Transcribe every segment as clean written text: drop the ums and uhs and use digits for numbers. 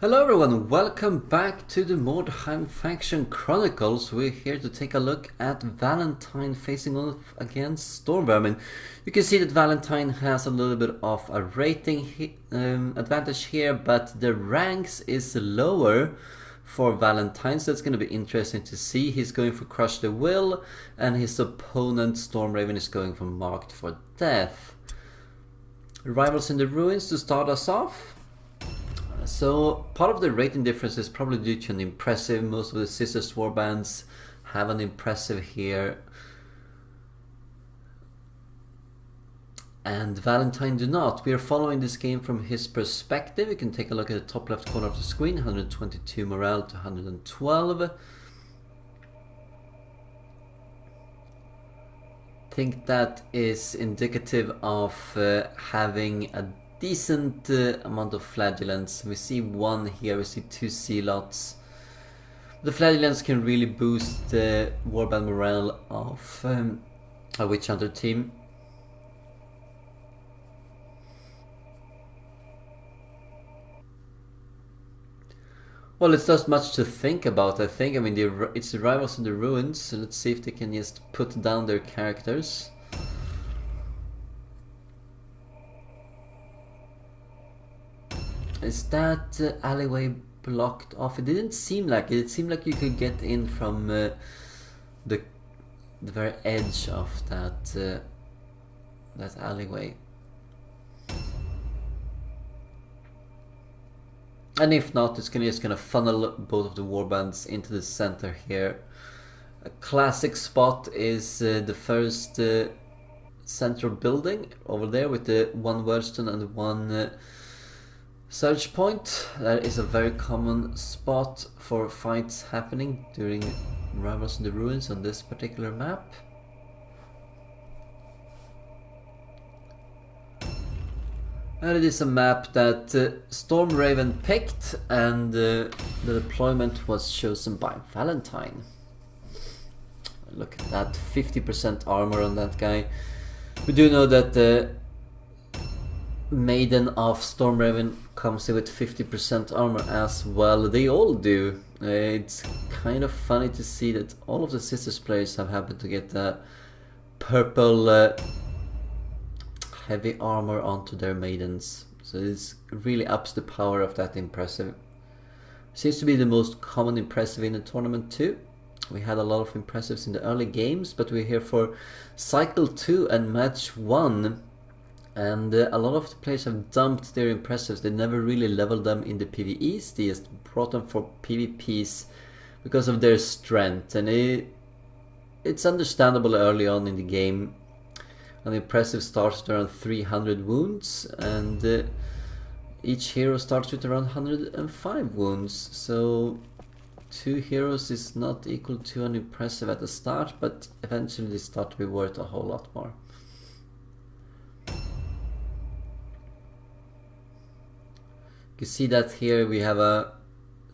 Hello everyone, welcome back to the Mordheim Faction Chronicles. We're here to take a look at Valentin facing off against StormRaven. You can see that Valentin has a little bit of a rating advantage here, but the ranks is lower for Valentin, so it's going to be interesting to see. He's going for Crush the Will, and his opponent StormRaven is going for Marked for Death. Rivals in the Ruins to start us off. So part of the rating difference is probably due to an impressive. Most of the sister warbands have an impressive here, and Valentin do not. We are following this game from his perspective. You can take a look at the top left corner of the screen. 122 morale to 112. I think that is indicative of having a decent amount of flagellants. We see one here, we see two Zealots. The flagellants can really boost the warband morale of a Witch Hunter team. Well, it's not much to think about, I think. I mean, it's the Rivals in the Ruins, so let's see if they can just put down their characters. Is that alleyway blocked off? It didn't seem like it. It seemed like you could get in from the very edge of that alleyway. And if not, it's just gonna funnel both of the warbands into the center here. A classic spot is the first central building over there with the one Wordstone and one Surge Point. That is a very common spot for fights happening during Rivals in the Ruins on this particular map. And it is a map that StormRaven picked, and the deployment was chosen by Valentin. Look at that, 50% armor on that guy. We do know that the Maiden of StormRaven comes in with 50% armor as well. They all do. It's kind of funny to see that all of the Sisters players have happened to get the purple heavy armor onto their Maidens. So this really ups the power of that impressive. Seems to be the most common impressive in the tournament too. We had a lot of impressives in the early games, but we're here for Cycle 2 and Match 1. And a lot of the players have dumped their impressives. They never really leveled them in the PvEs. They just brought them for PvPs because of their strength. And it's understandable early on in the game. An impressive starts with around 300 wounds. And each hero starts with around 105 wounds. So 2 heroes is not equal to an impressive at the start. But eventually they start to be worth a whole lot more. You see that here we have a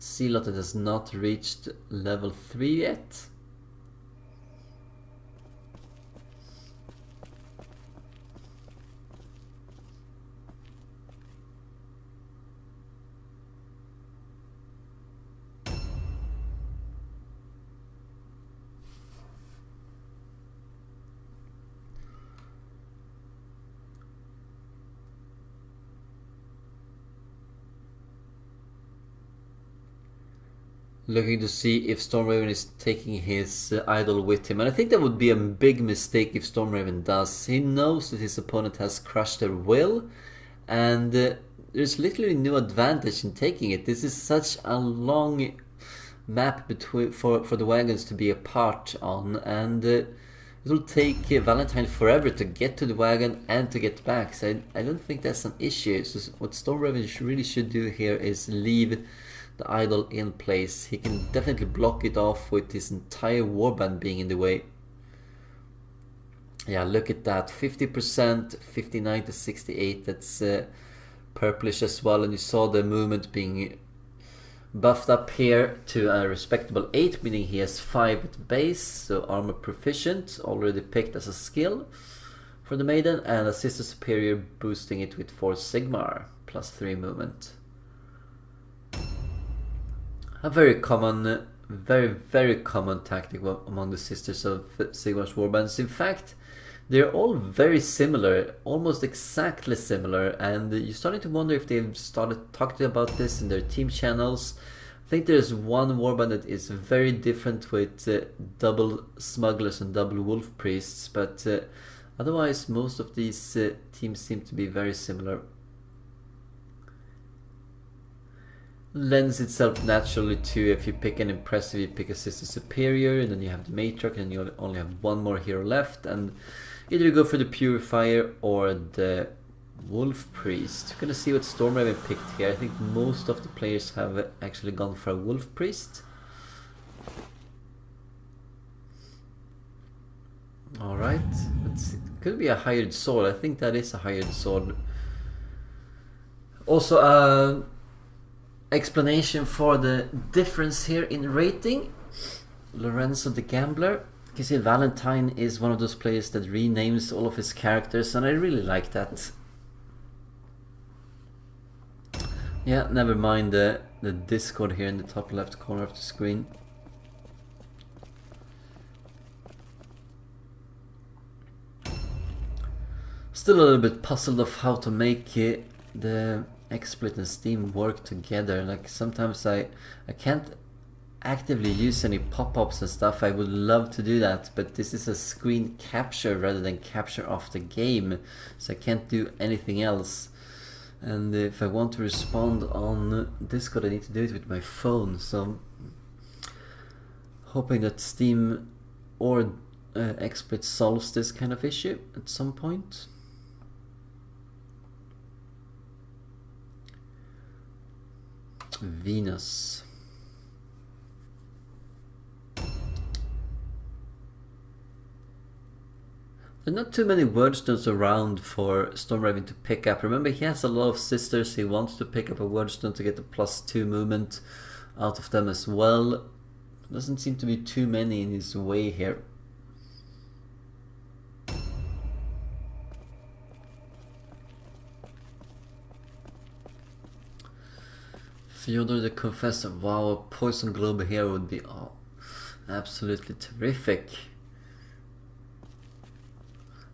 Zealot that has not reached level 3 yet. Looking to see if StormRaven is taking his idol with him, and I think that would be a big mistake if StormRaven does. He knows that his opponent has crushed their will, and there's literally no advantage in taking it. This is such a long map for the wagons to be apart on, and it will take Valentin forever to get to the wagon and to get back. So I don't think that's an issue. So what StormRaven really should do here is leave the idol in place. He can definitely block it off with his entire warband being in the way. Yeah, look at that, 50%, 59 to 68, that's purplish as well, and you saw the movement being buffed up here to a respectable 8, meaning he has 5 at base, so armor proficient, already picked as a skill for the Maiden, and a Sister Superior boosting it with 4 Sigmar, plus 3 movement. A very common, very common tactic among the Sisters of Sigmar's warbands. In fact, they're all very similar, almost exactly similar, and you're starting to wonder if they've started talking about this in their team channels. I think there's one warband that is very different with double smugglers and double wolf priests, but otherwise most of these teams seem to be very similar. Lends itself naturally to, if you pick an impressive, you pick a Sister Superior, and then you have the Matriarch, and you only have one more hero left, and either you go for the Purifier or the Wolf Priest. We're gonna see what StormRaven picked here. I think most of the players have actually gone for a Wolf Priest. Alright, it could be a hired sword. I think that is a hired sword. Also, explanation for the difference here in rating. Lorenzo the Gambler. You can see Valentin is one of those players that renames all of his characters, and I really like that. Yeah, never mind the Discord here in the top left corner of the screen. Still a little bit puzzled of how to make the XSplit and Steam work together. Like sometimes I can't actively use any pop-ups and stuff. I would love to do that, but this is a screen capture rather than capture of the game, so I can't do anything else. And if I want to respond on Discord, I need to do it with my phone, so hoping that Steam or XSplit solves this kind of issue at some point. Venus. There are not too many wordstones around for StormRaven to pick up. Remember, he has a lot of sisters. He wants to pick up a wordstone to get the +2 movement out of them as well. Doesn't seem to be too many in his way here. Fyodor the Confessor. Wow, a Poison Globe here would be absolutely terrific.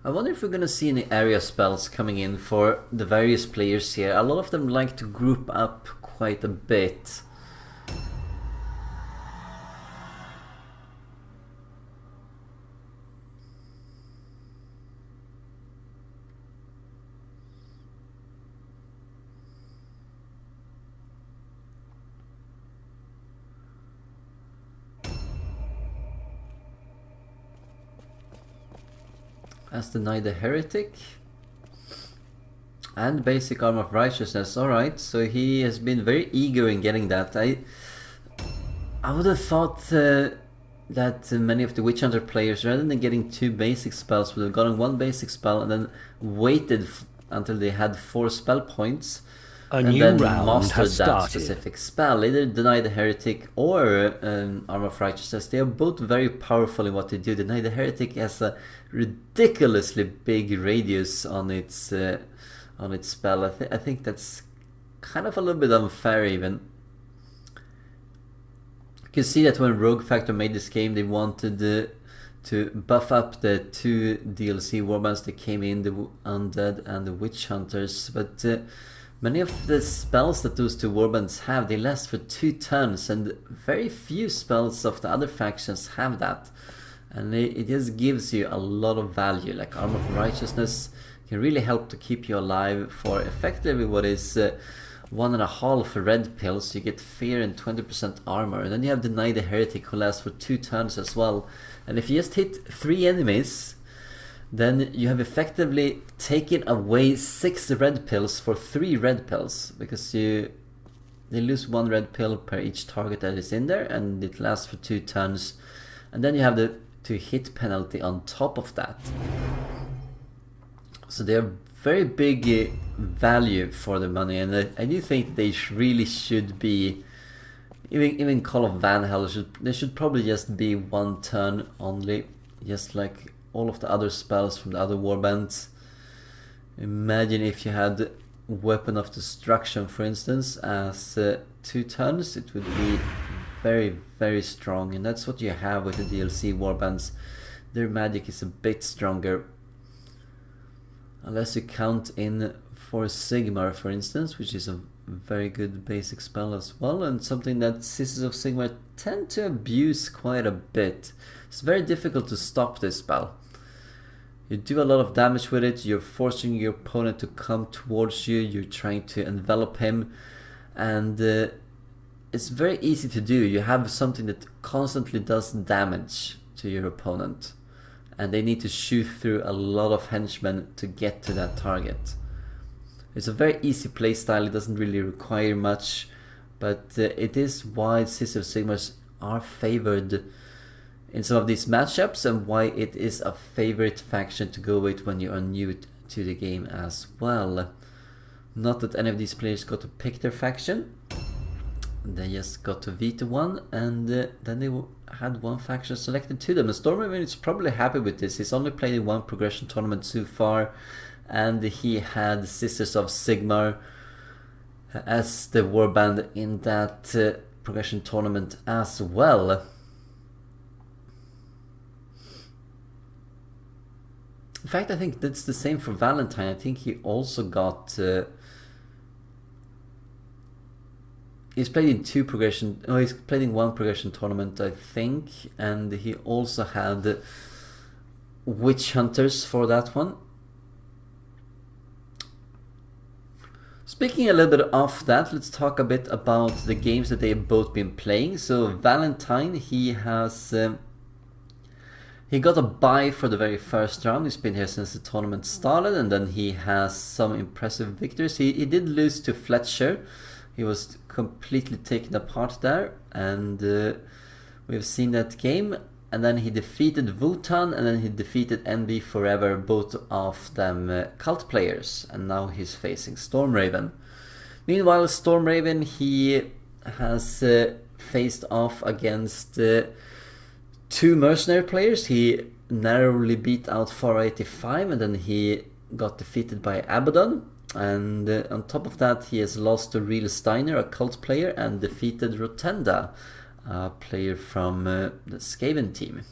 I wonder if we're gonna see any area spells coming in for the various players here. A lot of them like to group up quite a bit. Has denied the Heretic and basic Arm of Righteousness. Alright, so he has been very eager in getting that. I would have thought that many of the Witch Hunter players, rather than getting 2 basic spells, would have gotten 1 basic spell and then waited until they had 4 spell points and then mastered that specific spell. Either Deny the Heretic or Arm of Righteousness. They are both very powerful in what they do. Deny the Heretic has a ridiculously big radius on its spell. I think that's kind of a little bit unfair even. You can see that when Rogue Factor made this game, they wanted to buff up the 2 DLC warbands that came in, the Undead and the Witch Hunters, but many of the spells that those 2 warbands have, they last for 2 turns, and very few spells of the other factions have that. And it just gives you a lot of value. Like Arm of Righteousness can really help to keep you alive for effectively what is 1.5 red pills. You get fear and 20% armor. And then you have Deny the Heretic, who lasts for 2 turns as well. And if you just hit 3 enemies, then you have effectively taken away 6 red pills for 3 red pills, because they lose 1 red pill per each target that is in there, and it lasts for 2 turns. And then you have the 2 hit penalty on top of that. So they are very big value for the money, and I do think they really should be, even Call of Vanhel, they should probably just be 1 turn only, just like all of the other spells from the other warbands. Imagine if you had Weapon of Destruction, for instance, as 2 turns. It would be very strong, and that's what you have with the DLC warbands. Their magic is a bit stronger. Unless you count in for Sigmar, for instance, which is a very good basic spell as well, and something that Sisters of Sigmar tend to abuse quite a bit. It's very difficult to stop this spell. You do a lot of damage with it, you're forcing your opponent to come towards you, you're trying to envelop him, and it's very easy to do. You have something that constantly does damage to your opponent, and they need to shoot through a lot of henchmen to get to that target. It's a very easy playstyle, it doesn't really require much, but it is why Sisters of Sigmar are favored in some of these matchups, and why it is a favorite faction to go with when you are new to the game as well. Not that any of these players got to pick their faction, they just got to veto one, and then they had one faction selected to them. And StormRaven is probably happy with this. He's only played in one progression tournament so far, and he had Sisters of Sigmar as the warband in that progression tournament as well. In fact, I think that's the same for Valentin. I think he also got... he's played in he's played in one progression tournament, I think, and he also had Witch Hunters for that one. Speaking a little bit of that, let's talk a bit about the games that they've both been playing. So Valentin, he has... he got a bye for the very first round. He's been here since the tournament started, and then he has some impressive victories. He did lose to Fletcher. He was completely taken apart there, and we've seen that game. And then he defeated Wutan, and then he defeated NB Forever, both of them cult players. And now he's facing StormRaven. Meanwhile, StormRaven, he has faced off against... two mercenary players. He narrowly beat out 485, and then he got defeated by Abaddon, and on top of that he has lost to Real Steiner, a cult player, and defeated Rotenda, a player from the Skaven team.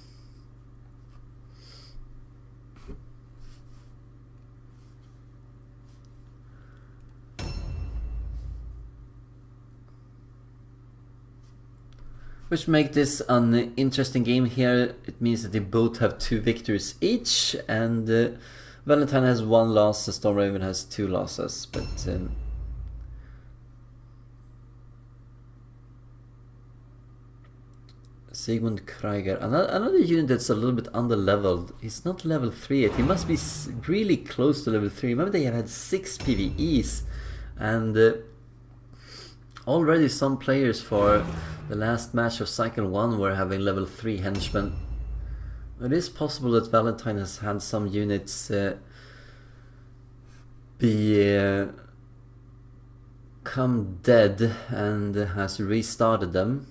Which make this an interesting game here. It means that they both have 2 victories each, and Valentin has 1 loss, StormRaven has 2 losses. But Sigmund Krieger, another unit that's a little bit under-leveled. He's not level 3 yet, he must be really close to level 3. Remember, they have had 6 PvEs, and already some players for the last match of Cycle 1 were having level 3 henchmen. It is possible that Valentin has had some units come dead and has restarted them.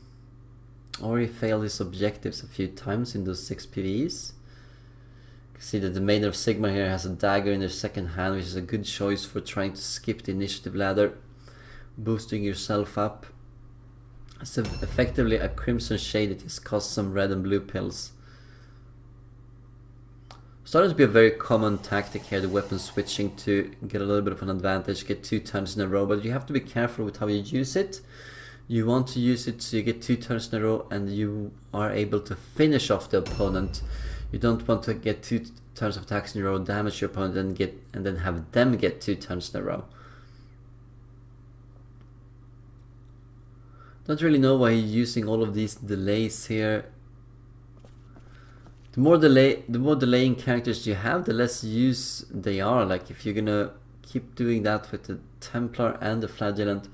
Or he failed his objectives a few times in those 6 PvEs. You can see that the Maiden of Sigmar here has a dagger in their second hand, which is a good choice for trying to skip the initiative ladder, boosting yourself up. It's effectively a Crimson Shade that just costs some red and blue pills. Starting to be a very common tactic here, the weapon switching to get a little bit of an advantage, get 2 turns in a row, but you have to be careful with how you use it. You want to use it so you get 2 turns in a row and you are able to finish off the opponent. You don't want to get 2 turns of attacks in a row, damage your opponent, and then have them get 2 turns in a row. Don't really know why he's using all of these delays here. The more delaying characters you have, the less use they are. Like if you're gonna keep doing that with the Templar and the Flagellant,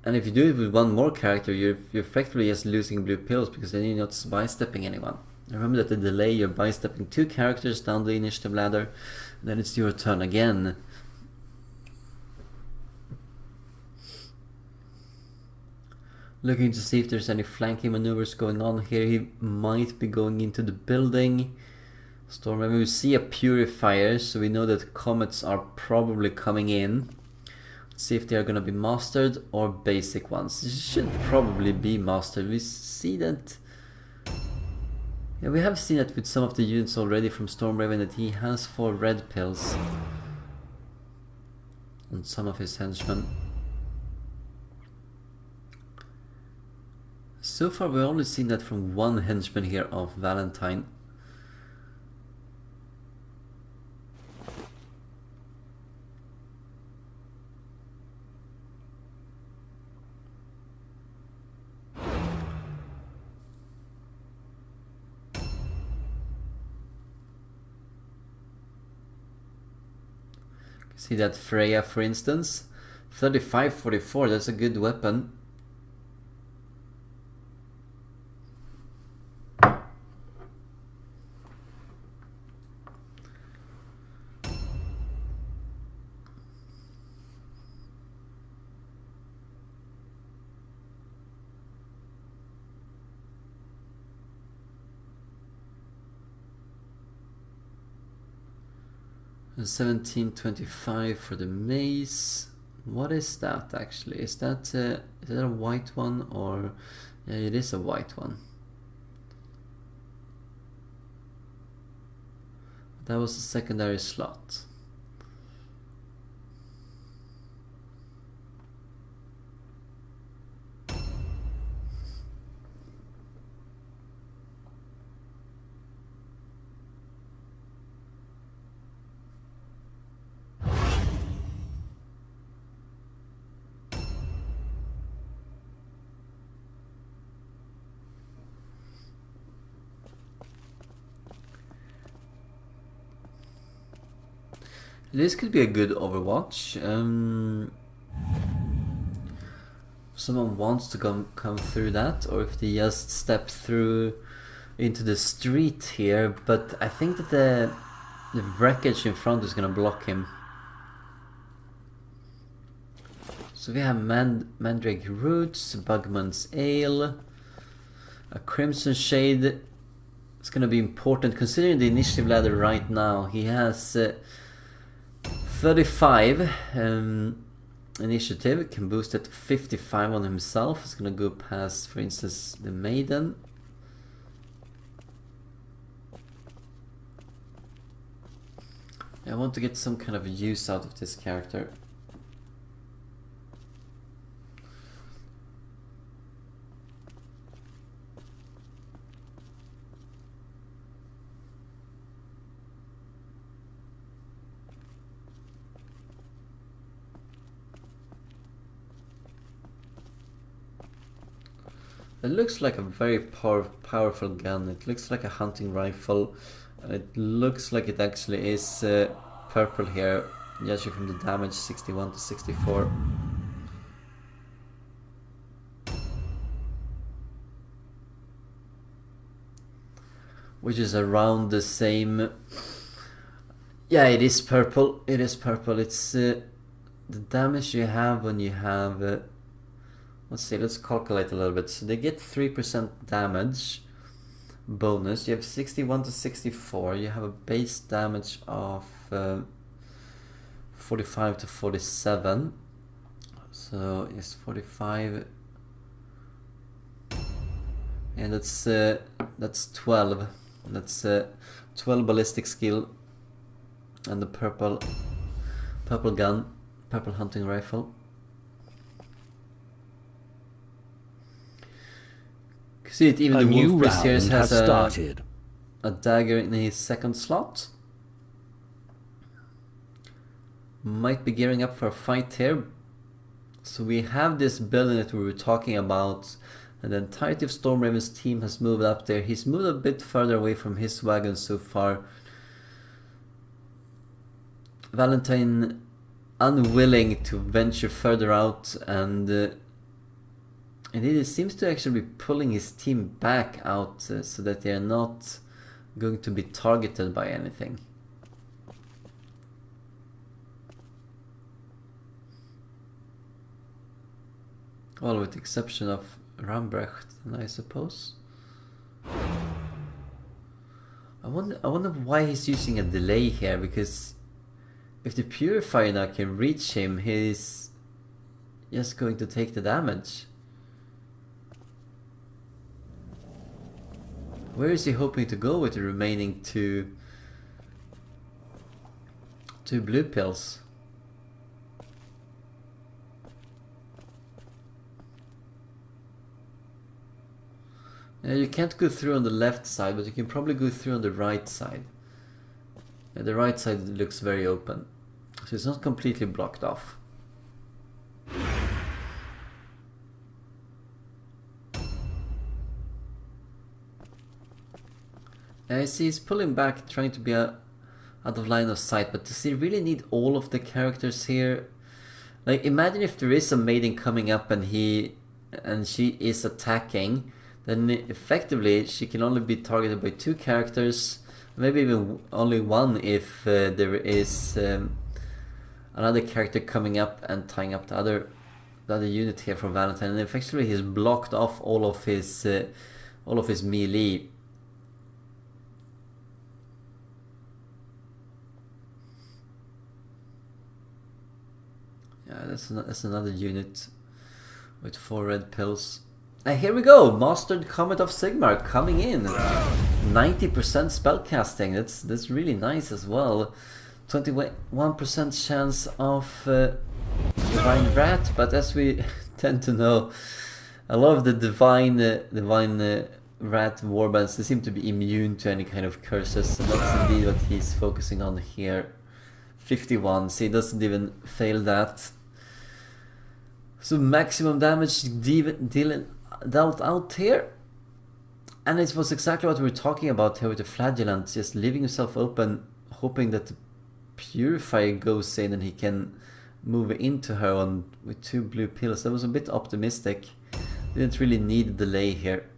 and if you do it with one more character, you're effectively just losing blue pills, because then you're not by-stepping anyone. Remember that the delay, you're by-stepping 2 characters down the initiative ladder, and then it's your turn again. Looking to see if there's any flanking maneuvers going on here. He might be going into the building. StormRaven, we see a purifier, so we know that comets are probably coming in. See if they are gonna be mastered or basic ones. This should probably be mastered. We see that. Yeah, we have seen that with some of the units already from StormRaven, that he has 4 red pills on some of his henchmen. So far we've only seen that from one henchman here of Valentin. See that Freya, for instance, 35-44, that's a good weapon. And 1725 for the mace. What is that actually? Is that a white one, or yeah, it is a white one. That was a secondary slot. This could be a good Overwatch. Someone wants to come through that, or if they just step through into the street here, but I think that the wreckage in front is gonna block him. So we have Mandrake Roots, Bugman's Ale, a Crimson Shade. It's gonna be important considering the initiative ladder right now. He has 35 initiative, can boost it to 55 on himself. It's gonna go past, for instance, the Maiden. I want to get some kind of use out of this character. It looks like a very powerful gun. It looks like a hunting rifle. It looks like it actually is purple here, judging from the damage, 61 to 64. Which is around the same. Yeah, it is purple. It is purple. It's the damage you have when you have. Let's see, let's calculate a little bit. So they get 3% damage bonus. You have 61 to 64. You have a base damage of 45 to 47. So yes, 45. And that's 12. That's 12 ballistic skill. And the purple gun, purple hunting rifle. See it, even the Wolf Priest here has a dagger in his second slot. Might be gearing up for a fight here. So we have this building that we were talking about, and the entirety of StormRaven's team has moved up there. He's moved a bit further away from his wagon so far. Valentin unwilling to venture further out, and indeed, it seems to actually be pulling his team back out so that they are not going to be targeted by anything. Well, with the exception of Rambrecht, I suppose. I wonder why he's using a delay here, because if the Purifier now can reach him, his just going to take the damage. Where is he hoping to go with the remaining two blue pills? You can't go through on the left side, but you can probably go through on the right side. The right side looks very open, so it's not completely blocked off. I see he's pulling back, trying to be out of line of sight, but does he really need all of the characters here? Like, imagine if there is a maiden coming up and she is attacking, then effectively she can only be targeted by 2 characters, maybe even only 1 if there is another character coming up and tying up the other unit here from Valentin, and effectively he's blocked off all of his melee. Yeah, that's another unit with 4 red pills. Here we go, Mastered Comet of Sigmar coming in. 90% spellcasting, that's really nice as well. 21% chance of Divine Rat, but as we tend to know, a lot of the Divine Rat warbands, they seem to be immune to any kind of curses, and that's indeed what he's focusing on here. 51, so he doesn't even fail that. So maximum damage dealt out here. And it was exactly what we were talking about here with the Flagellant, just leaving himself open, hoping that the Purifier goes in and he can move into her with 2 blue pills. That was a bit optimistic. Didn't really need a delay here.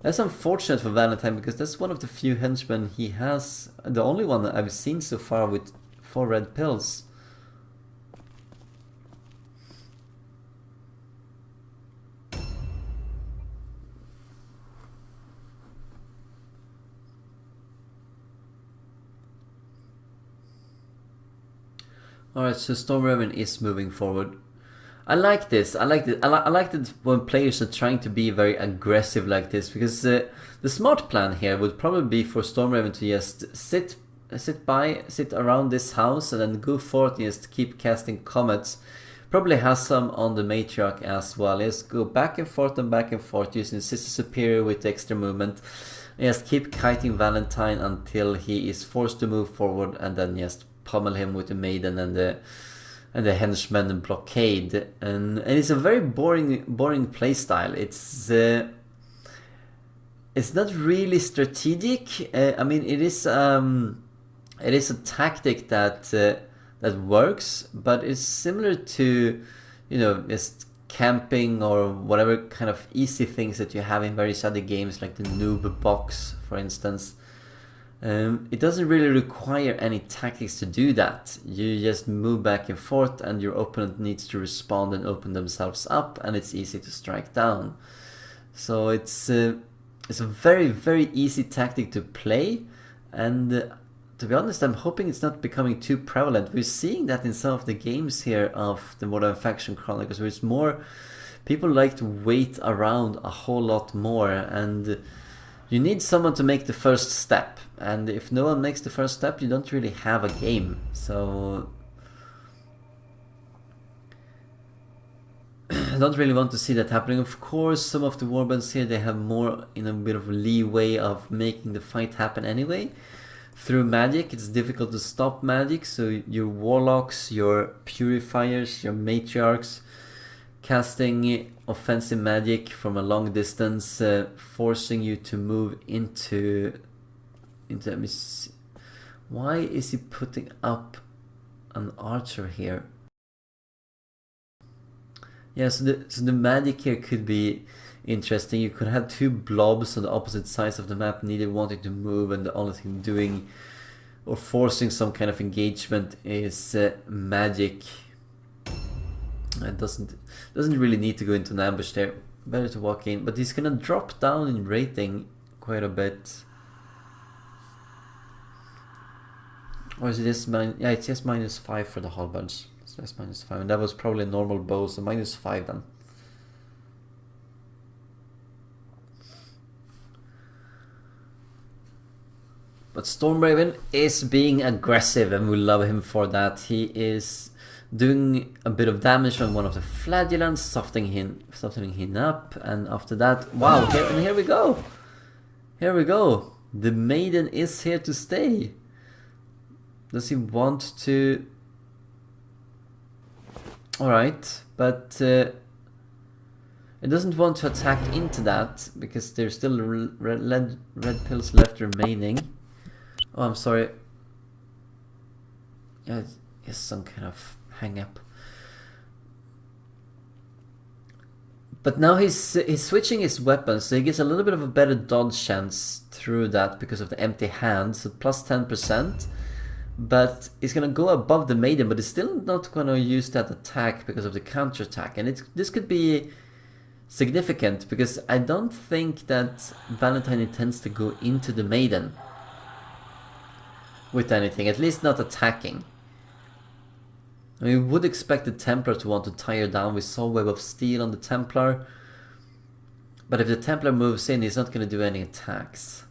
That's unfortunate for Valentin, because that's one of the few henchmen he has, the only one that I've seen so far with 4 red pills. Alright, so StormRaven is moving forward. I like this. I like it when players are trying to be very aggressive like this, because the smart plan here would probably be for StormRaven to just sit around this house and then go forth and just keep casting comets. Probably has some on the Matriarch as well. Just go back and forth using Sister Superior with extra movement. And just keep kiting Valentin until he is forced to move forward, and then just pummel him with the Maiden and the henchman blockade. And it's a very boring playstyle. It's not really strategic. I mean, it is a tactic that works, but it's similar to, you know, just camping or whatever kind of easy things that you have in various other games, like the noob box, for instance. It doesn't really require any tactics to do that. You just move back and forth, and your opponent needs to respond and open themselves up, and it's easy to strike down. So it's a very easy tactic to play, and to be honest, I'm hoping it's not becoming too prevalent. We're seeing that in some of the games here of the Modern Faction Chronicles, where it's more people like to wait around a whole lot more, and you need someone to make the first step, and if no one makes the first step, you don't really have a game. So I don't really want to see that happening. Of course, some of the warbands here, they have more in a bit of leeway of making the fight happen anyway. Through magic, it's difficult to stop magic, so your warlocks, your purifiers, your matriarchs, casting offensive magic from a long distance, forcing you to move into. Let me see. Why is he putting up an archer here? Yeah, so the magic here could be interesting. You could have 2 blobs on the opposite sides of the map, neither wanting to move, and the only thing doing or forcing some kind of engagement is magic. It doesn't really need to go into an ambush there. Better to walk in, but he's gonna drop down in rating quite a bit. Or is it just yeah, it's just -5 for the whole bunch. It's So that's -5. And that was probably a normal bow, so -5 then. But StormRaven is being aggressive and we love him for that. He is doing a bit of damage on one of the flagellants, softening him up, and after that, wow, here we go! Here we go! The maiden is here to stay! Does he want to... Alright, but it doesn't want to attack into that, because there's still red pills left remaining. Oh, I'm sorry. Yeah, it's some kind of hang up. But now he's switching his weapons, so he gets a little bit of a better dodge chance through that because of the empty hand, so plus 10%. But he's gonna go above the maiden, but he's still not gonna use that attack because of the counter attack. And this could be significant because I don't think that Valentin intends to go into the maiden with anything, at least not attacking. I mean, we would expect the Templar to want to tie her down. We saw Web of Steel on the Templar. But if the Templar moves in, he's not going to do any attacks.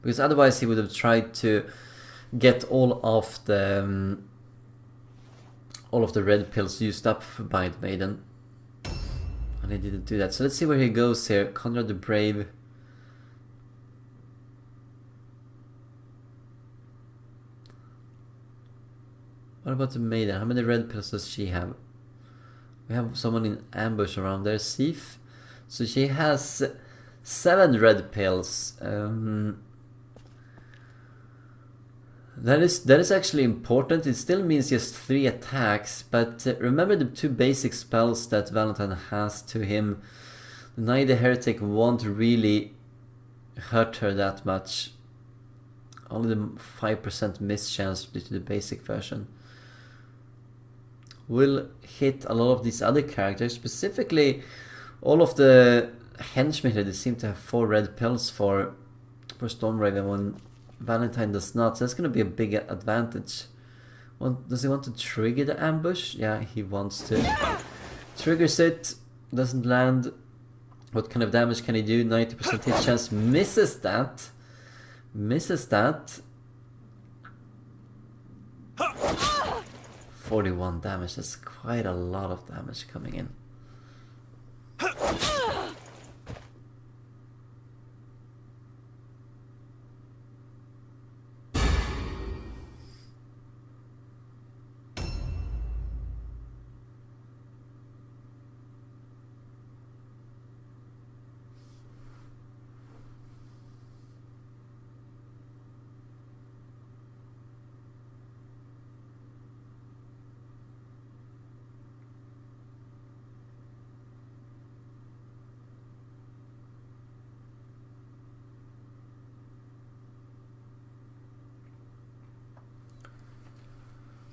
Because otherwise he would have tried to get all of the red pills used up by the maiden. And he didn't do that. So let's see where he goes here. Conrad the Brave. What about the maiden? How many red pills does she have? We have someone in ambush around there. Sif. So she has 7 red pills. That is actually important. It still means just 3 attacks. But remember the 2 basic spells that Valentin has to him. Deny the Heretic won't really hurt her that much. Only the 5% miss chance due to the basic version will hit a lot of these other characters, specifically all of the henchmen here. They seem to have 4 red pills for StormRaven when Valentin does not, so that's going to be a big advantage. Does he want to trigger the ambush? Yeah, he wants to. Triggers it, doesn't land. What kind of damage can he do? 90% hit chance, misses that. Misses that. 41 damage, that's quite a lot of damage coming in.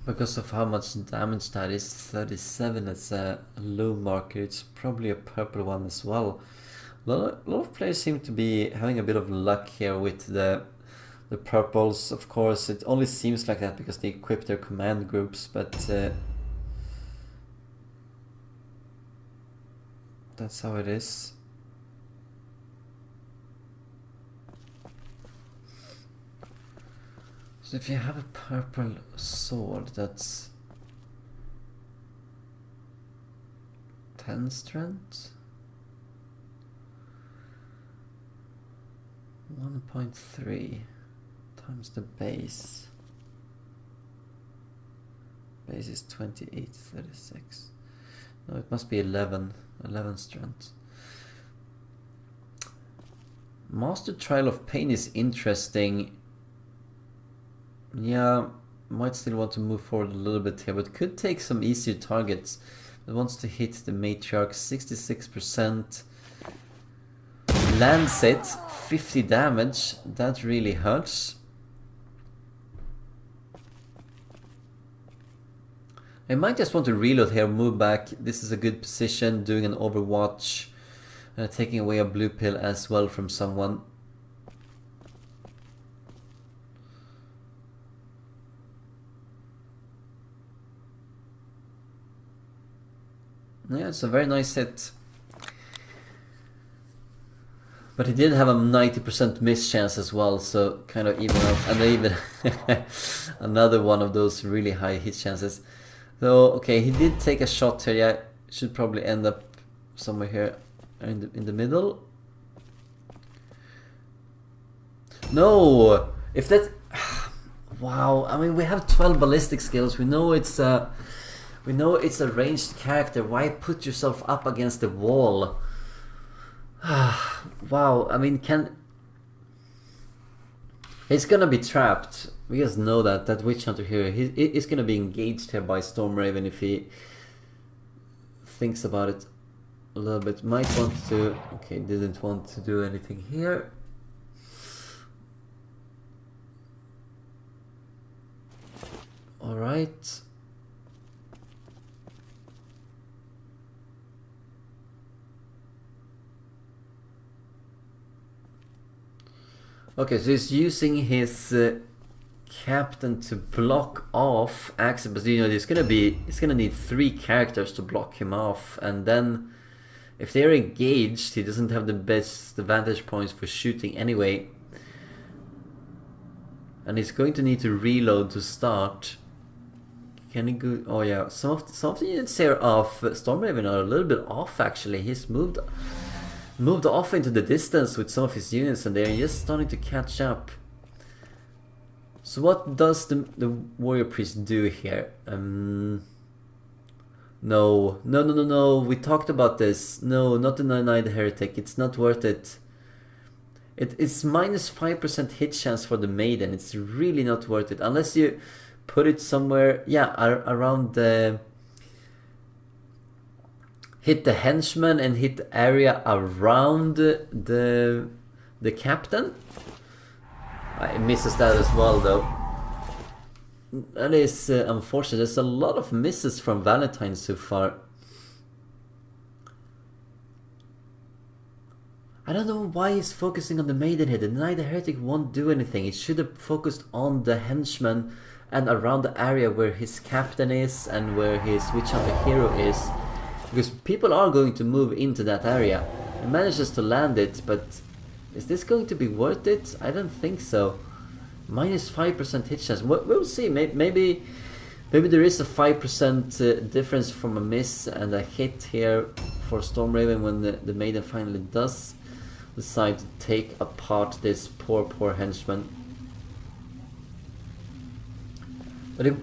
Because of how much damage that is, 37, that's a low marker. It's probably a purple one as well. A lot of players seem to be having a bit of luck here with the purples. Of course, it only seems like that because they equip their command groups, but that's how it is. So if you have a purple sword, that's 10 strength? 1.3 times the base. Base is 2836. No, it must be 11 strength. Master Trial of Pain is interesting. Yeah, might still want to move forward a little bit here, but could take some easier targets. It wants to hit the Matriarch, 66%. Lands it, 50 damage. That really hurts. I might just want to reload here, move back. This is a good position, doing an overwatch. Taking away a blue pill as well from someone. Yeah, it's a very nice hit. But he did have a 90% miss chance as well, so kind of even out. And even another one of those really high hit chances. So, okay, he did take a shot here. Yeah, should probably end up somewhere here in the middle. No! If that... Wow, I mean, we have 12 ballistic skills. We know it's a ranged character. Why put yourself up against the wall? Wow, I mean, he's gonna be trapped. We just know that Witch Hunter here, he's gonna be engaged here by StormRaven if he thinks about it a little bit. Might want to... Okay, didn't want to do anything here. Alright. Okay, so he's using his captain to block off Axel, but you know he's gonna need 3 characters to block him off, and then if they're engaged, he doesn't have the best vantage points for shooting anyway, and he's going to need to reload to start. Can he go? Oh yeah, some of the units here of StormRaven are a little bit off actually. He's moved off into the distance with some of his units, and they're just starting to catch up. So what does the warrior priest do here? No. We talked about this. No, not deny the heretic. It's not worth it. It's minus 5% hit chance for the maiden. It's really not worth it unless you put it somewhere. Yeah, around the. Hit the henchman and hit the area around the captain. It misses that as well though. That is unfortunate. There's a lot of misses from Valentin so far. I don't know why he's focusing on the maiden here. The Knight the Heretic won't do anything. He should have focused on the henchman and around the area where his captain is and where his Witch Hunter hero is. Because people are going to move into that area. He manages to land it, but is this going to be worth it? I don't think so. Minus 5% hit chance. We'll see. Maybe there is a 5% difference from a miss and a hit here for StormRaven when the maiden finally does decide to take apart this poor henchman. But if...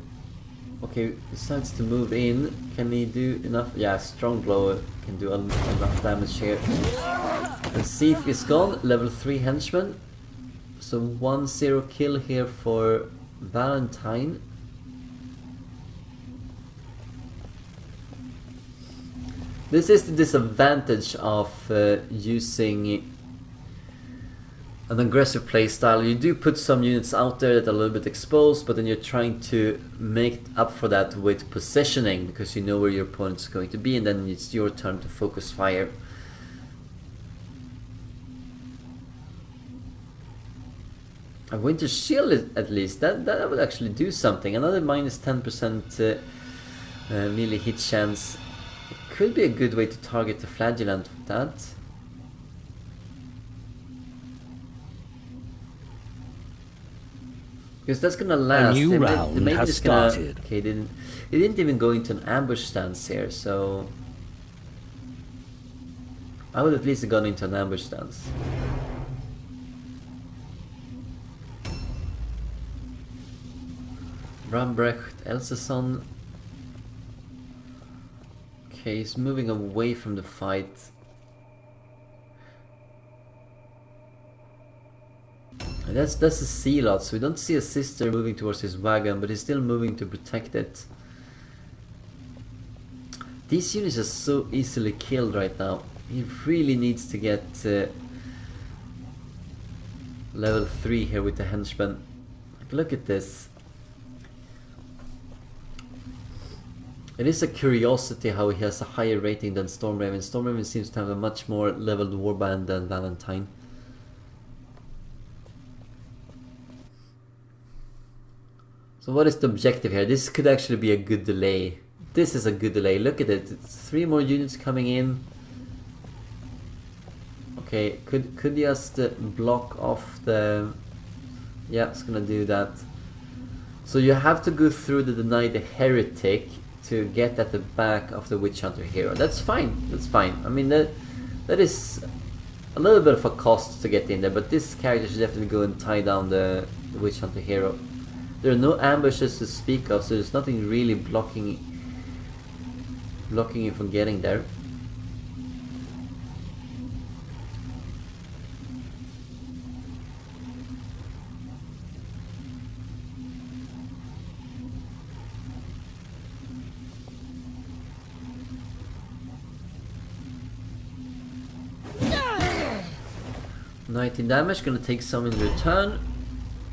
Okay, decides to move in. Can he do enough? Yeah, strong blow can do enough damage here. And Thief is gone, level 3 henchman. So 1-0 kill here for Valentin. This is the disadvantage of using an aggressive playstyle. You do put some units out there that are a little bit exposed, but then you're trying to make up for that with positioning because you know where your opponent is going to be, and then it's your turn to focus fire. A Winter Shield at least, that would actually do something. Another minus 10% melee hit chance. It could be a good way to target the Flagellant with that. Because that's gonna last. A new round has started. Okay, he didn't even go into an ambush stance here, so I would at least have gone into an ambush stance. Rambrecht, Elsason. Okay, he's moving away from the fight. And that's a Zealot, so we don't see a sister moving towards his wagon, but he's still moving to protect it. These units are so easily killed right now. He really needs to get level 3 here with the henchman. Like, look at this. It is a curiosity how he has a higher rating than StormRaven. StormRaven seems to have a much more leveled warband than Valentin. So what is the objective here? This could actually be a good delay, this is a good delay. Look at it. It's 3 more units coming in. Okay, could just block off the... Yeah, it's gonna do that. So you have to go through the Deny the Heretic to get at the back of the Witch Hunter hero. That's fine. That's fine. I mean, that is a little bit of a cost to get in there, but this character should definitely go and tie down the Witch Hunter hero. There are no ambushes to speak of, so there's nothing really blocking you from getting there. $19 damage, gonna take some in return.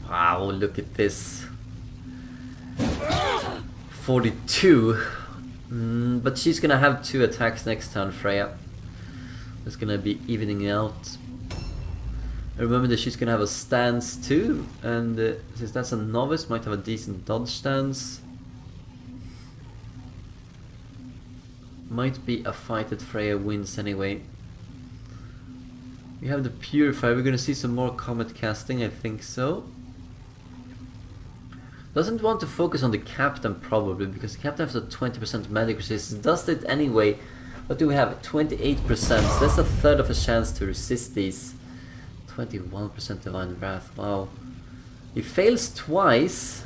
Wow, look at this. 42. But she's gonna have 2 attacks next turn, Freya. It's gonna be evening out. Remember that she's gonna have a stance too, and since that's a novice, might have a decent dodge stance. Might be a fight that Freya wins anyway. We have the Purifier. We're gonna see some more Comet casting, I think so. Doesn't want to focus on the Captain probably, because the Captain has a 20% magic resistance. Does it anyway. What do we have? 28%. So that's a third of a chance to resist these. 21% Divine Wrath. Wow. He fails twice.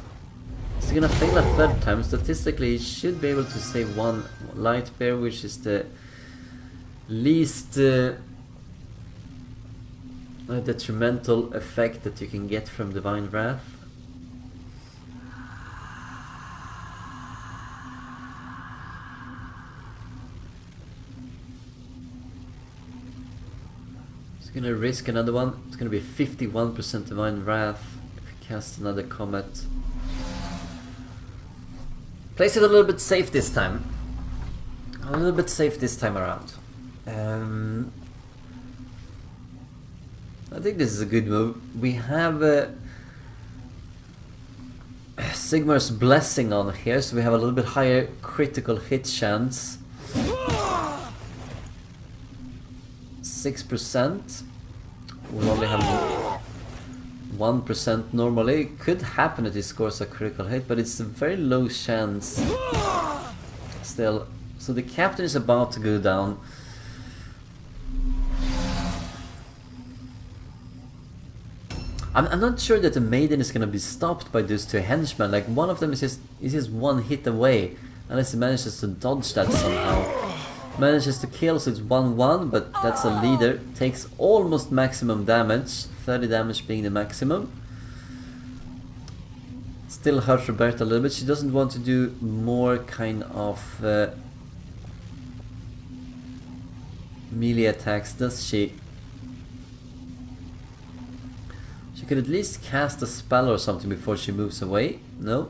He's gonna fail a third time. Statistically, he should be able to save 1 Light Bear, which is the least detrimental effect that you can get from Divine Wrath. He's gonna risk another one. It's gonna be 51% Divine Wrath if he casts another Comet. Plays it a little bit safe this time. A little bit safe this time around. I think this is a good move. We have Sigmar's Blessing on here, so we have a little bit higher critical hit chance. 6%. We'll only have 1% normally. It could happen that he scores a critical hit, but it's a very low chance still. So the Captain is about to go down. I'm not sure that the Maiden is gonna be stopped by those 2 henchmen. Like, one of them is just 1 hit away, unless he manages to dodge that somehow. Manages to kill, so it's 1-1, but that's a leader. Takes almost maximum damage, 30 damage being the maximum. Still hurts Roberta a little bit. She doesn't want to do more kind of melee attacks, does she? She could at least cast a spell or something before she moves away. No.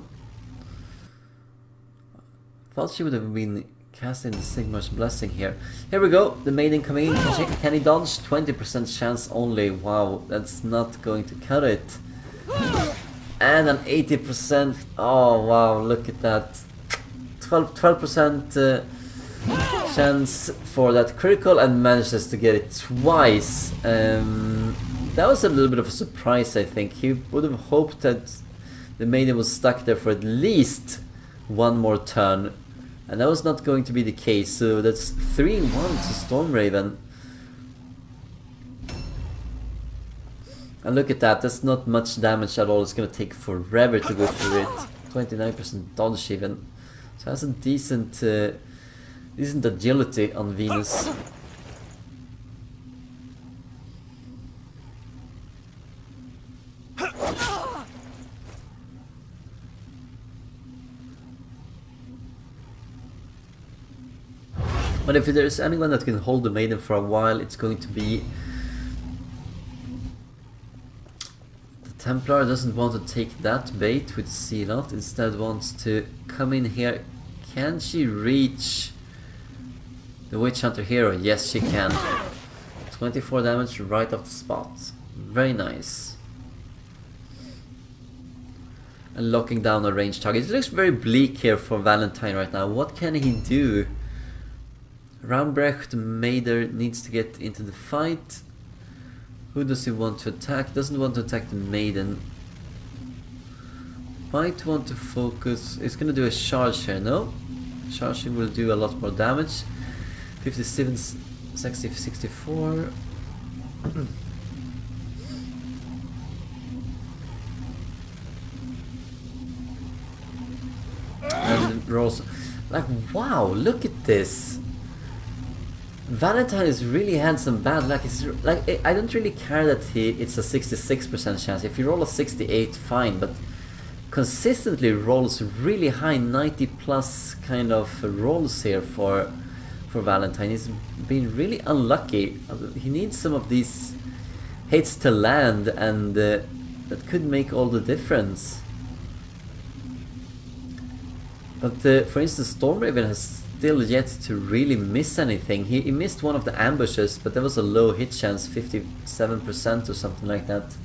Thought she would have been casting the Sigmar's Blessing here. Here we go. The Maiden coming in. Can he dodge? 20% chance only. Wow, that's not going to cut it. And an 80%. Oh wow, look at that. 12% chance for that critical, and manages to get it twice. That was a little bit of a surprise, I think. He would have hoped that the Maiden was stuck there for at least 1 more turn. And that was not going to be the case, so that's 3-1 to StormRaven. And look at that, that's not much damage at all. It's gonna take forever to go through it. 29% dodge even. So that's a decent agility on Venus. But if there's anyone that can hold the Maiden for a while, it's going to be the Templar. Doesn't want to take that bait with Sealot, instead wants to come in here. Can she reach the Witch Hunter hero? Yes, she can. 24 damage right off the spot. Very nice. and locking down a ranged target. It looks very bleak here for Valentin right now. What can he do? Rambrecht Mader needs to get into the fight. Who does he want to attack? Doesn't want to attack the Maiden. Might want to focus. It's gonna do a charge here, no? Charging will do a lot more damage. 57, 60, 64. And rolls. Like, wow, look at this. Valentine has really had some bad luck. It's like, I don't really care that it's a 66% chance. If you roll a 68, fine, but consistently rolls really high 90 plus kind of rolls here for Valentine. He's been really unlucky. He needs some of these hits to land, and that could make all the difference. But for instance, StormRaven has still yet to really miss anything. He missed one of the ambushes, but there was a low hit chance, 57% or something like that.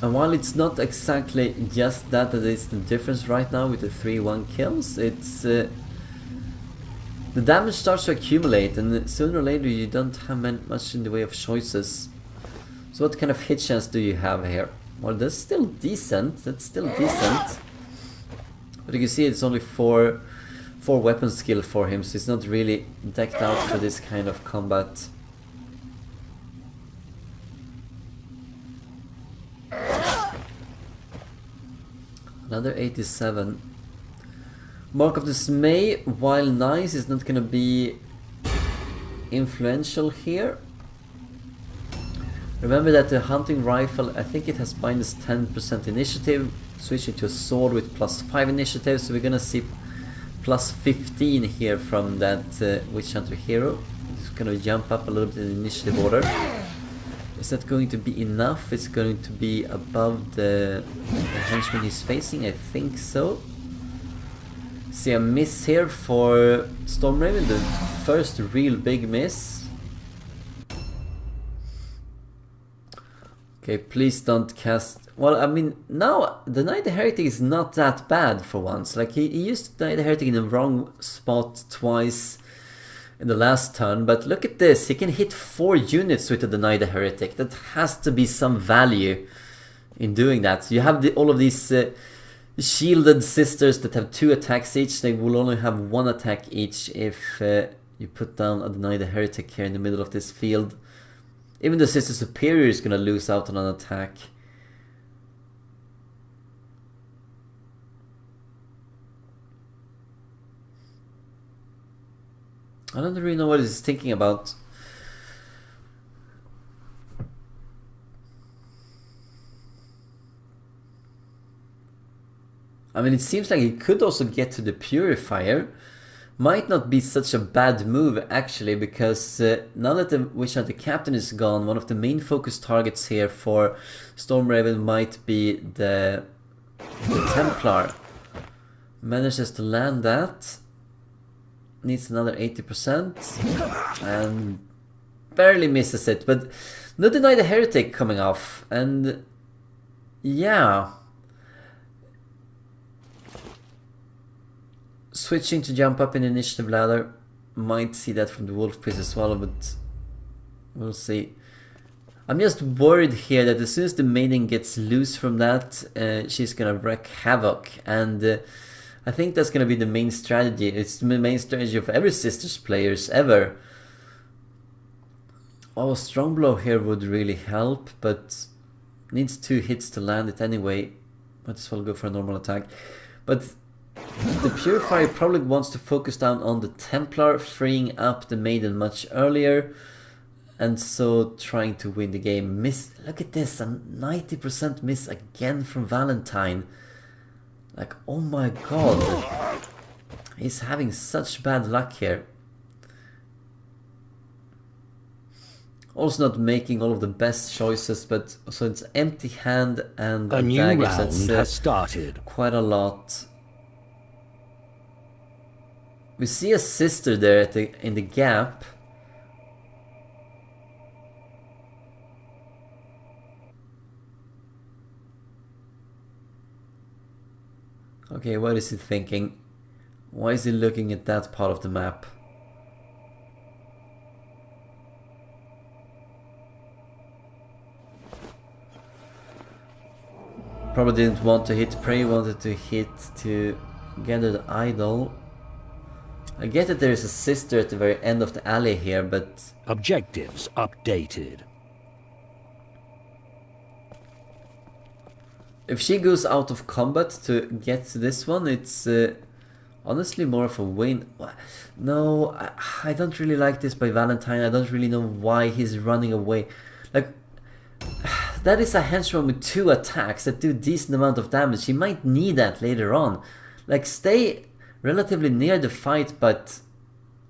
And while it's not exactly just that is the difference right now with the 3-1 kills, it's the damage starts to accumulate, and sooner or later you don't have much in the way of choices. So what kind of hit chance do you have here? Well, that's still decent. That's still decent. But you can see it's only 4 weapon skill for him, so he's not really decked out for this kind of combat. Another 87. Mark of Dismay, while nice, is not gonna be influential here. Remember that the hunting rifle, I think it has minus 10% initiative, switching to a sword with plus 5 initiative, so we're gonna see plus 15 here from that Witch Hunter hero. It's gonna jump up a little bit in the initiative order. Is that going to be enough? It's going to be above the henchman he's facing, I think so. See a miss here for StormRaven, the first real big miss. Okay, please don't cast... Well, I mean, now the Knight the Heretic is not that bad for once. Like, he used Knight the Heretic in the wrong spot twice in the last turn, but look at this. He can hit 4 units with the Deny the Heretic. That has to be some value in doing that. So you have all of these shielded sisters that have 2 attacks each. They will only have 1 attack each if you put down a Deny the Heretic here in the middle of this field. Even the Sister Superior is gonna lose out on an attack. I don't really know what he's thinking about. I mean, it seems like he could also get to the Purifier. Might not be such a bad move actually, because now that the Witch Hunter Captain is gone, one of the main focus targets here for StormRaven might be the Templar. Manages to land that. Needs another 80% and barely misses it, but no Deny the Heretic coming off, and yeah, switching to jump up in the initiative ladder. Might see that from the Wolf Priest as well, but we'll see. I'm just worried here that as soon as the maiden gets loose from that, she's gonna wreak havoc, and I think that's gonna be the main strategy. It's the main strategy of every Sisters players ever. Oh, Strong Blow here would really help, but needs 2 hits to land it anyway. Might as well go for a normal attack. But the Purifier probably wants to focus down on the Templar, freeing up the Maiden much earlier, and so trying to win the game. Miss, look at this, a 90% miss again from Valentine. Like, oh my god, he's having such bad luck here. Also not making all of the best choices, but so it's empty hand and a new daggers. round That's has started. Quite a lot. We see a sister there at in the gap. Okay, what is he thinking? Why is he looking at that part of the map? Probably didn't want to hit prey, wanted to hit to gather the idol. I get that there is a sister at the very end of the alley here, but... Objectives updated. If she goes out of combat to get to this one, it's honestly more of a win. No, I don't really like this by Valentin. I don't really know why he's running away. Like, that is a henchman with 2 attacks that do a decent amount of damage. He might need that later on. Like, stay relatively near the fight, but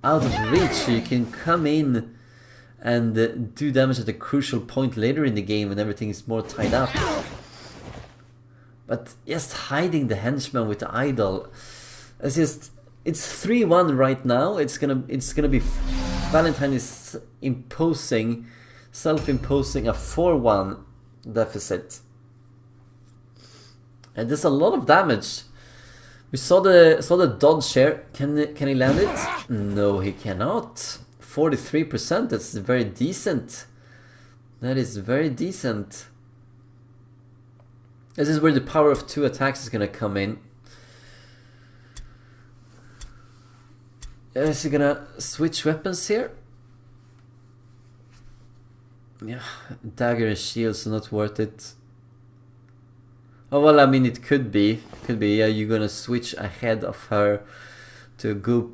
out of reach, so you can come in and do damage at a crucial point later in the game when everything is more tied up. But just hiding the henchman with the idol, it's 3-1 right now. It's gonna be Valentin is self-imposing a 4-1 deficit, and there's a lot of damage. We saw the dodge here. Can he land it? No, he cannot. 43%. That's very decent. That is very decent. This is where the power of 2 attacks is gonna come in. Is he gonna switch weapons here? Yeah, dagger and shields are not worth it. Oh well, I mean it could be. Yeah, you're gonna switch ahead of her to go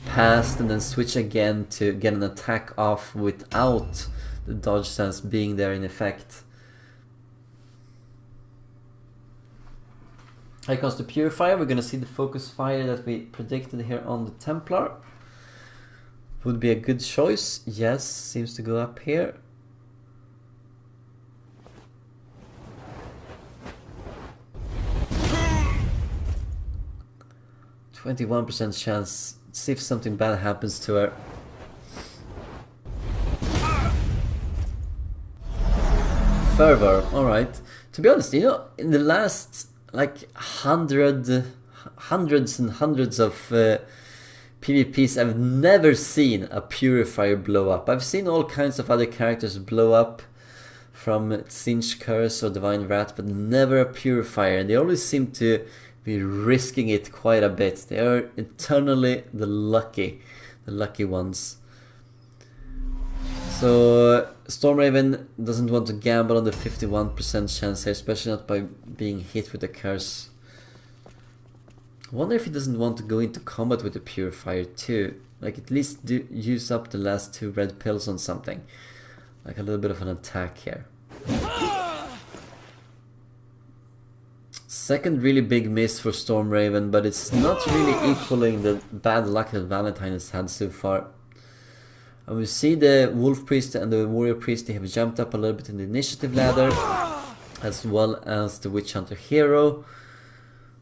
past and then switch again to get an attack off without the dodge sense being there in effect. Here comes the Purifier. We're gonna see the focus fire that we predicted here on the Templar. Would be a good choice. Yes, seems to go up here. %21 chance. See if something bad happens to her. Fervor. Alright. To be honest, you know, in the last like hundreds and hundreds of PvPs, I've never seen a Purifier blow up. I've seen all kinds of other characters blow up from Singe Curse or Divine Wrath, but never a Purifier. They always seem to be risking it quite a bit. They are eternally the lucky ones. So StormRaven doesn't want to gamble on the 51% chance here, especially not by being hit with a curse. I wonder if he doesn't want to go into combat with the Purifier too. Like at least use up the last 2 red pills on something. Like a little bit of an attack here. Second really big miss for StormRaven, but it's not really equaling the bad luck that Valentin has had so far. And we see the Wolf Priest and the Warrior Priest, they have jumped up a little bit in the initiative ladder, as well as the Witch Hunter Hero.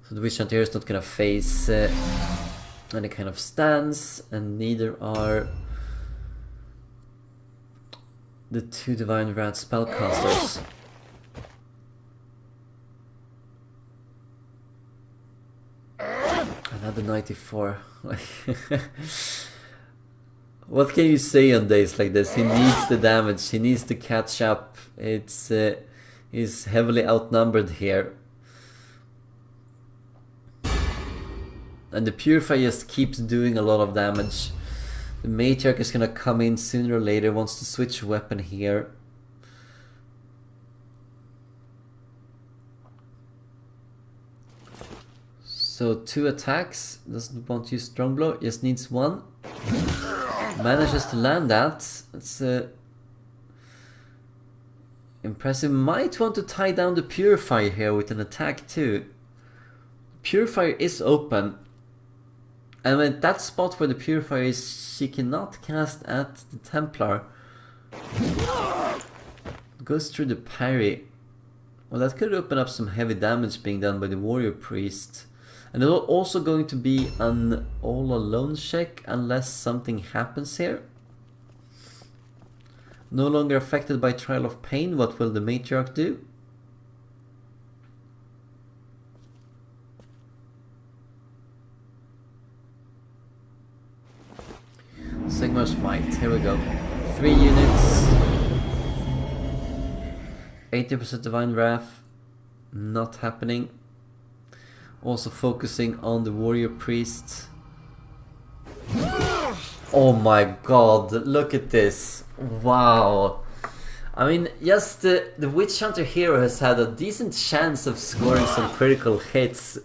So the Witch Hunter Hero is not going to face any kind of stance, and neither are the 2 Divine Wrath spellcasters. Another 94. What can you say on days like this? He needs the damage, he needs to catch up. He's heavily outnumbered here. And the Purifier just keeps doing a lot of damage. The Matriarch is gonna come in sooner or later, wants to switch weapon here. So 2 attacks, doesn't want to use strong blow, just needs 1. Manages to land that. It's impressive. Might want to tie down the Purifier here with an attack too. Purifier is open, and at that spot where the Purifier is, she cannot cast at the Templar. Goes through the parry. Well, that could open up some heavy damage being done by the Warrior Priest. And it's also going to be an all alone check unless something happens here. No longer affected by Trial of Pain. What will the Matriarch do? Sigmar's Might, here we go. 3 units. 80% Divine Wrath. Not happening. Also focusing on the Warrior Priest. Oh my god, look at this. Wow. I mean, yes, the Witch Hunter hero has had a decent chance of scoring some critical hits.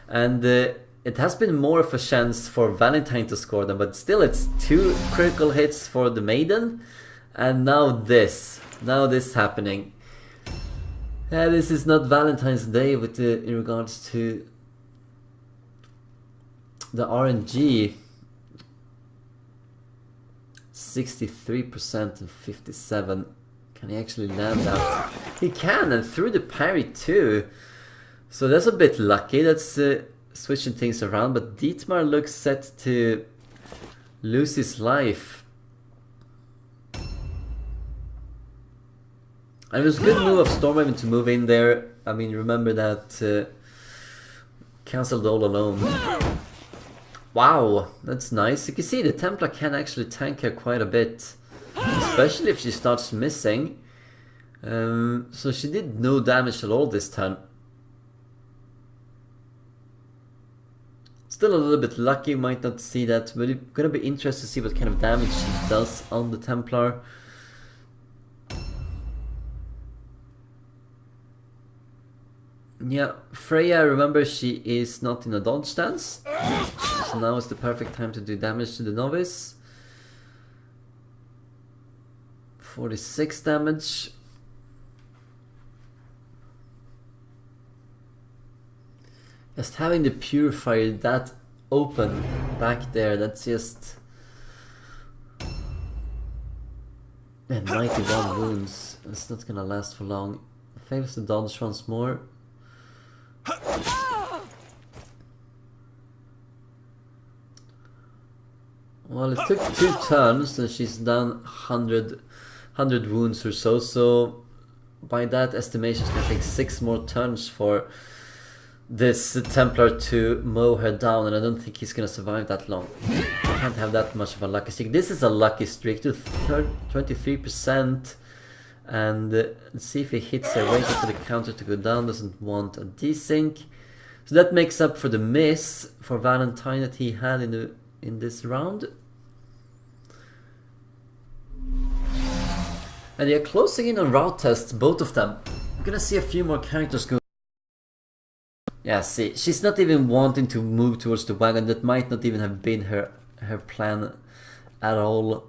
And it has been more of a chance for Valentin to score them. But still, it's 2 critical hits for the Maiden. And now this. Now this happening. Yeah, this is not Valentine's Day with in regards to the RNG. 63% and 57%. Can he actually land that? He can, and through the parry too. So that's a bit lucky. That's switching things around. But Dietmar looks set to lose his life. And it was a good move of StormRaven to move in there. I mean, remember that cancelled all alone. Wow, that's nice. You can see the Templar can actually tank her quite a bit. Especially if she starts missing. So she did no damage at all this turn. Still a little bit lucky, you might not see that. But it's gonna be interesting to see what kind of damage she does on the Templar. Yeah, Freya, remember, she is not in a dodge stance. So now is the perfect time to do damage to the novice. 46 damage. Just having the Purifier that open back there, that's just... And 91 wounds. It's not gonna last for long. Fails to dodge once more. Well, it took 2 turns and she's done 100 wounds or so. So by that estimation, it's gonna take 6 more turns for this Templar to mow her down, and I don't think he's gonna survive that long. Can't have that much of a lucky streak. This is a lucky streak to 23%. And let's see if he hits her, waiting for the counter to go down, doesn't want a desync. So that makes up for the miss for Valentin that he had in this round. And they're closing in on route tests, both of them. I'm gonna see a few more characters go. Yeah, see, she's not even wanting to move towards the wagon. That might not even have been her plan at all.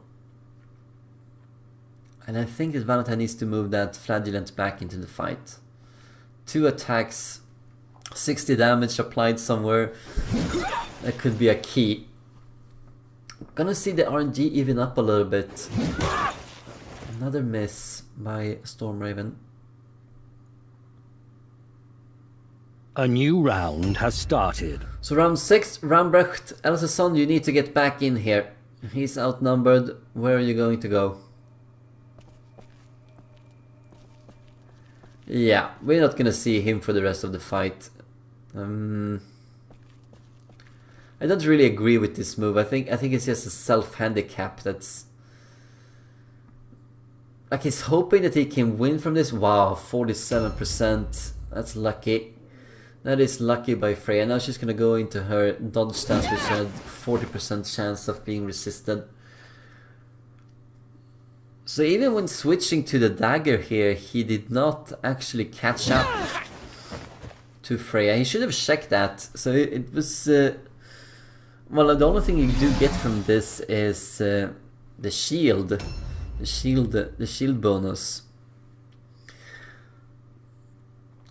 And I think that Valentin needs to move that Flagellant back into the fight. 2 attacks, 60 damage applied somewhere. That could be a key. Gonna see the RNG even up a little bit. Another miss by StormRaven. A new round has started. So round 6, Rambrecht, Elsason, you need to get back in here. He's outnumbered. Where are you going to go? Yeah, we're not gonna see him for the rest of the fight. I don't really agree with this move. I think it's just a self-handicap that's... Like, he's hoping that he can win from this. Wow, 47%. That's lucky. That is lucky by Freya. Now she's gonna go into her dodge stance, which had 40% chance of being resisted. So even when switching to the dagger here, he did not actually catch up to Freya. He should have checked that. So it was... well, the only thing you do get from this is the shield. The shield bonus.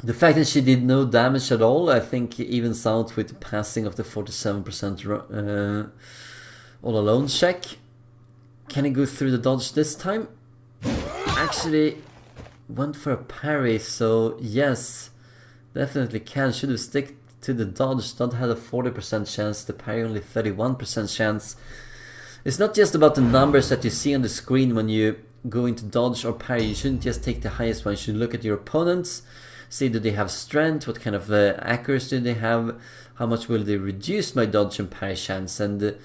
The fact that she did no damage at all, I think evens out with the passing of the 47% all alone check. Can he go through the dodge this time? Actually went for a parry, so yes, definitely can. Should have stick to the dodge. Dodge had a 40% chance, the parry only 31% chance. It's not just about the numbers that you see on the screen when you go into dodge or parry. You shouldn't just take the highest one. You should look at your opponents, see do they have strength, what kind of accuracy do they have, how much will they reduce my dodge and parry chance, and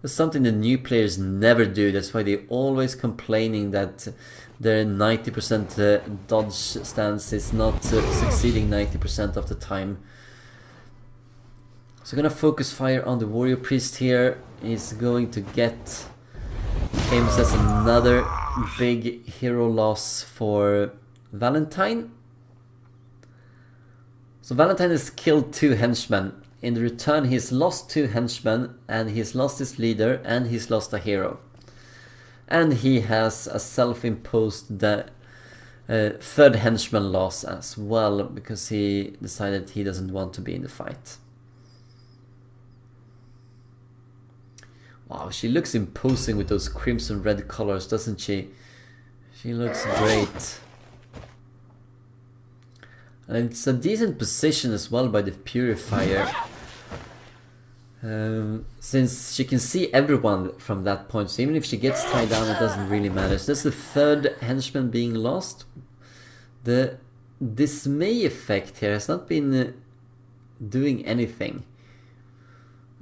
That's something the new players never do. That's why they're always complaining that their 90% dodge stance is not succeeding 90% of the time. So gonna focus fire on the warrior priest here. He's going to get aims as another big hero loss for Valentin. So Valentin has killed 2 henchmen. In return, he's lost 2 henchmen, and he's lost his leader, and he's lost a hero. And he has a self-imposed 3rd henchman loss as well, because he decided he doesn't want to be in the fight. Wow, she looks imposing with those crimson red colors, doesn't she? She looks great. And it's a decent position as well by the purifier. Since she can see everyone from that point, so even if she gets tied down, it doesn't really matter. So that's the 3rd henchman being lost. The dismay effect here has not been doing anything.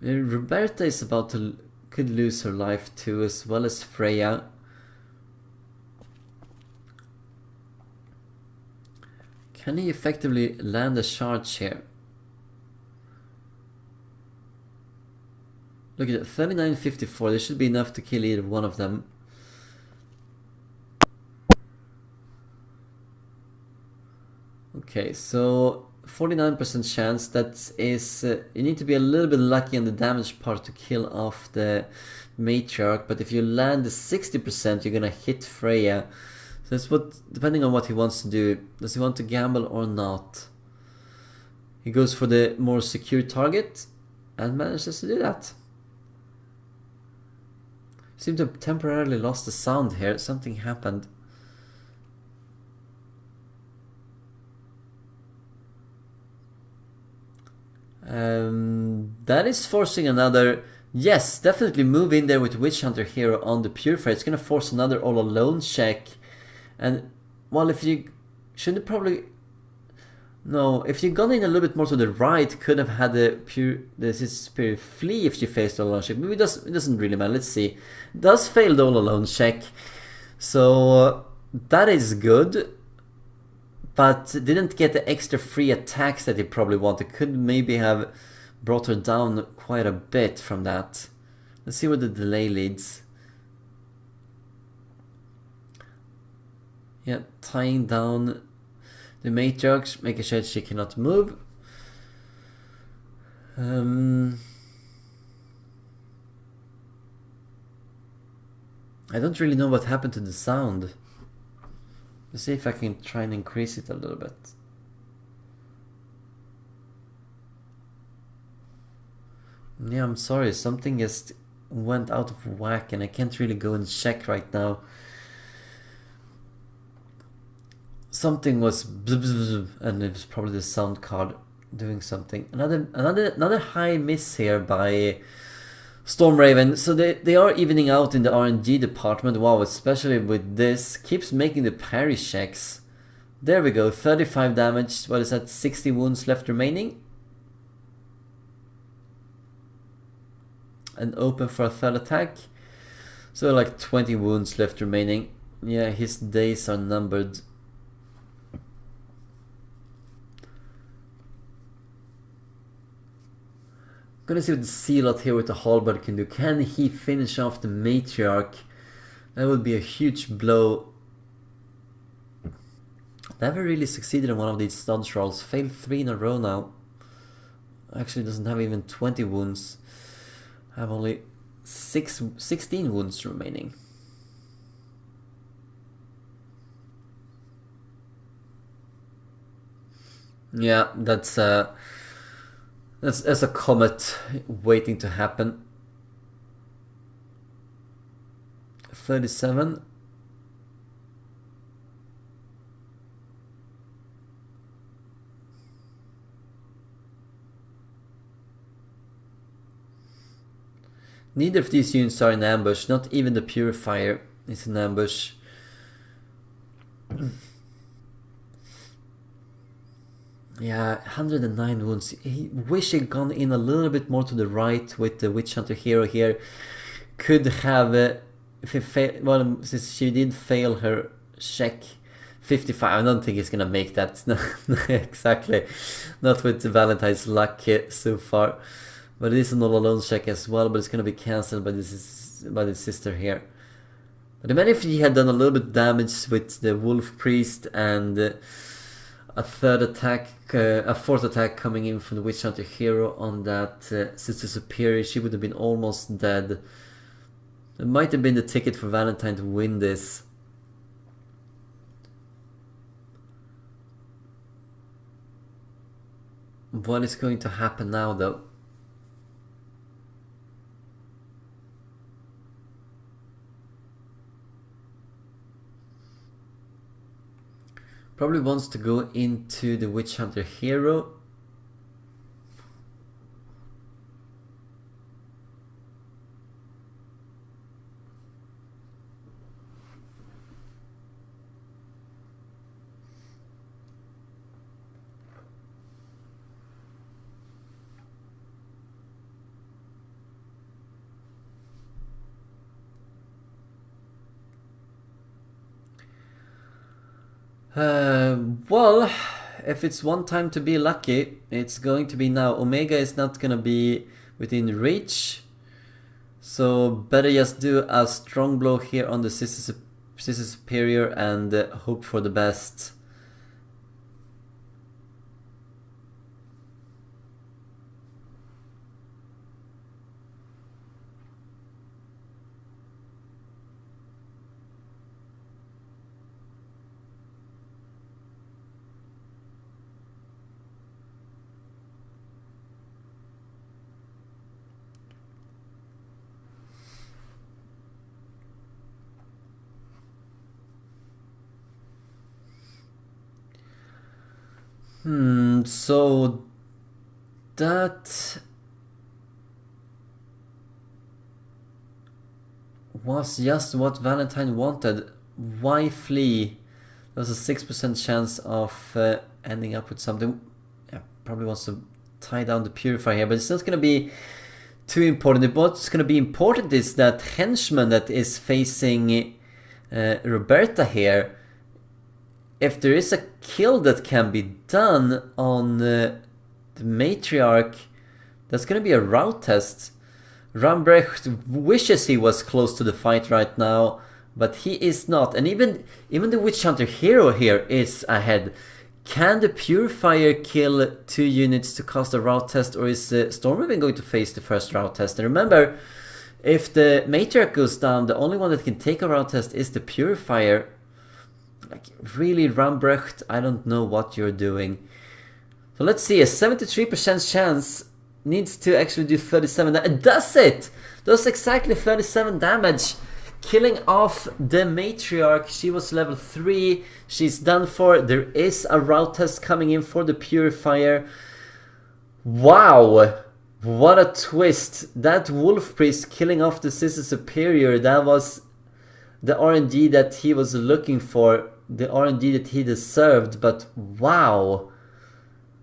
Roberta is about to could lose her life too, as well as Freya. Can he effectively land a charge here? Look at that, 39.54. There should be enough to kill either one of them. Okay, so 49% chance. That is, you need to be a little bit lucky on the damage part to kill off the matriarch. But if you land the 60%, you're gonna hit Freya. So that's what, depending on what he wants to do. Does he want to gamble or not? He goes for the more secure target and manages to do that. Seem to have temporarily lost the sound here. Something happened. That is forcing another. Yes, definitely move in there with Witch Hunter Hero on the Purifier. It's gonna force another all alone check. And well, if you shouldn't probably. No, if you'd gone in a little bit more to the right, could have had the Spirit flee if you faced all alone check. Maybe it doesn't really matter. Let's see. It does fail the all alone check, so that is good. But didn't get the extra free attacks that he probably wanted. Could maybe have brought her down quite a bit from that. Let's see where the delay leads. Yeah, tying down the matriarch, making sure she cannot move. I don't really know what happened to the sound. Let's see if I can try and increase it a little bit. Yeah, I'm sorry, something just went out of whack and I can't really go and check right now. Something was bzz, bzz, and it was probably the sound card doing something. Another high miss here by StormRaven. So they are evening out in the RNG department. Wow, especially with this. Keeps making the parry checks. There we go, 35 damage. What is that, 60 wounds left remaining? And open for a 3rd attack. So like 20 wounds left remaining. Yeah, his days are numbered. Gonna see what the Zealot here with the halberd can do. Can he finish off the matriarch? That would be a huge blow. Never really succeeded in one of these dodge rolls. Failed 3 in a row now. Actually doesn't have even 20 wounds. Have only 16 wounds remaining. Yeah, that's a comet waiting to happen. 37. Neither of these units are in ambush, not even the Purifier is in ambush. Yeah, 109 wounds. He wish he'd gone in a little bit more to the right with the Witch Hunter Hero here. could have, if he well, since she did fail her check 55, I don't think he's gonna make that. Exactly, not with Valentine's luck so far. But it is an all alone check as well, but it's gonna be cancelled by the sister here. But imagine if he had done a little bit damage with the Wolf Priest and a third attack, a fourth attack coming in from the Witch Hunter hero on that Sister Superior. She would have been almost dead. It might have been the ticket for Valentine to win this. What is going to happen now though? Probably wants to go into the Witch Hunter hero. Well, if it's one time to be lucky, it's going to be now. Omega is not gonna be within reach, so better just do a strong blow here on the Sister Superior and hope for the best. So that was just what Valentine wanted. Why flee? There was a 6% chance of ending up with something. Yeah, probably wants to tie down the Purifier here, but it's not going to be too important. What's going to be important is that henchman that is facing Roberta here. If there is a kill that can be done on the Matriarch, that's going to be a route test. Rambrecht wishes he was close to the fight right now, but he is not. And even the Witch Hunter hero here is ahead. Can the Purifier kill 2 units to cast a route test, or is StormRaven going to face the first route test? And remember, if the Matriarch goes down, the only one that can take a route test is the Purifier. Like, really, Rambrecht, I don't know what you're doing. So let's see, a 73% chance needs to actually do 37 damage. It does it! Does exactly 37 damage. Killing off the Matriarch. She was level 3. She's done for. There is a route test coming in for the Purifier. Wow! What a twist. That Wolf Priest killing off the Sister Superior, that was the RNG that he was looking for. The RNG that he deserved, but wow.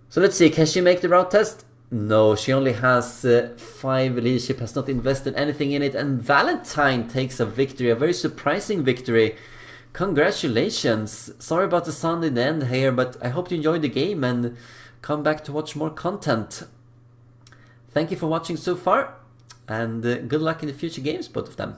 So let's see, can she make the route test? No, she only has 5 leadership, has not invested anything in it, and Valentine takes a victory, a very surprising victory. Congratulations. Sorry about the sound in the end here, but I hope you enjoyed the game and come back to watch more content. Thank you for watching so far, and good luck in the future games, both of them.